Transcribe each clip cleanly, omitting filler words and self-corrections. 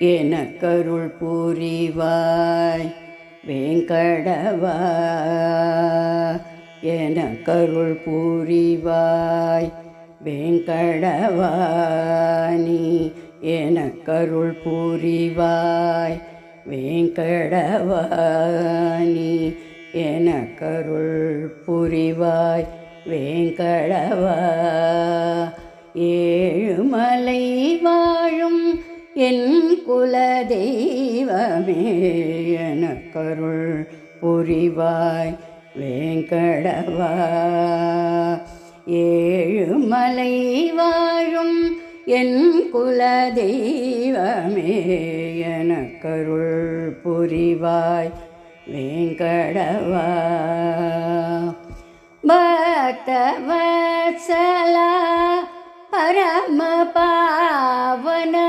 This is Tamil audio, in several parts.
எனக்கருள் புரிவாய் வேங்கடவா. எனக்கருள் புரிவாய் வேங்கடவா. நீ எனக்கருள் புரிவாய் வேங்கடவா. நீ எனக்கருள் புரிவாய் வேங்கடவா. ஏழுமலை வாழும் என் குல தெய்வமே எனக்கருள் புரிவாய் வேங்கடவா. ஏழுமலை வாழும் என் குல தெய்வமே எனக்கருள் புரிவாய் வேங்கடவா. பக்தவத்சலா பரம பாவனா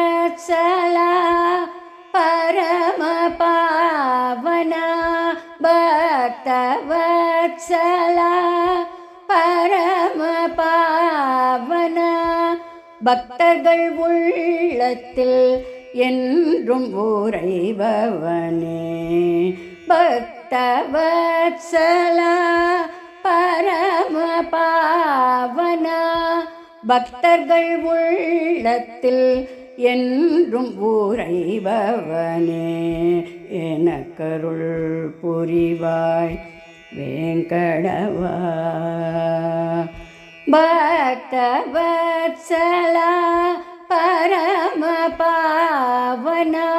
பக்தவத்சலா பரம பாவனா. பக்தவத்சலா பரம பாவனா. பக்தர்கள் உள்ளத்தில் என்றும் உறைபவனே. பக்தவத்சலா பரம பாவனா. பக்தர்கள் உள்ளத்தில் என்றும் உறைபவனே எனக்கருள் புரிவாய் வேங்கடவா. பக்தவத்சலா பரம பாவனா.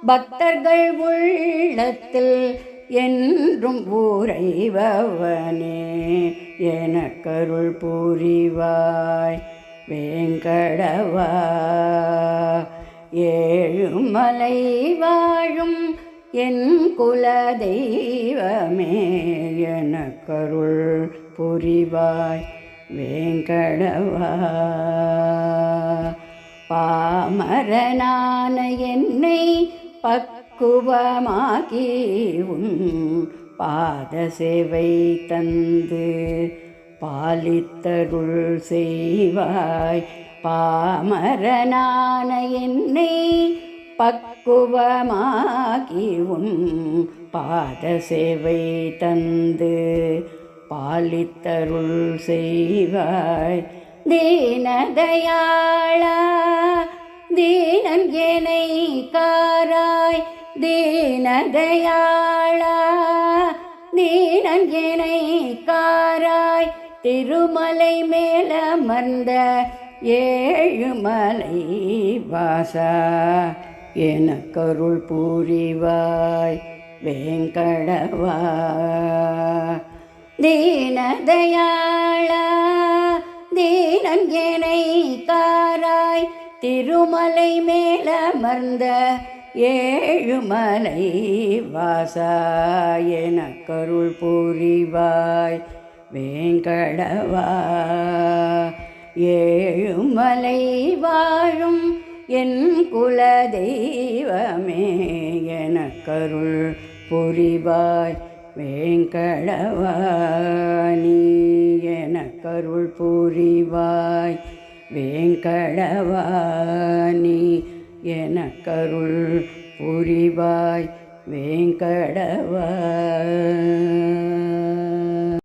பக்தர்கள் உள்ளத்தில் என்றும் உறைபவனே எனக்கருள் புரிவாய் வேங்கடவா. ஏழுமலை வாழும் என் குல தெய்வமே எனக்கருள் புரிவாய் வேங்கடவா. பாமரனான என்னை பக்குவமாகி உன் பாத சேவை தந்து பாலித்தருள் செய்வாய். பாமரனான என்னை பக்குவமாகி உன் பாத சேவை தந்து பாலித்தருள் செய்வாய். தீனதயாளா தீனன் என்னை காராய். தீனதயாளா தீனன் என்னை காராய். திருமலை மேலமர்ந்த ஏழுமலை வாசா எனக்கருள் புரிவாய் வேங்கடவா. தீனதயாளா தீனன் என்னை காராய். திருமலை மேலமர்ந்த ஏழுமலை வாசா எனக்கருள் புரிவாய் வேங்கடவா. ஏழுமலை வாழும் என் குல தெய்வமே எனக்கருள் புரிவாய் வேங்கடவா. நீ எனக்கருள் புரிவாய் வேங்கடவா. நீ எனக்கருள் புரிவாய் வேங்கடவா.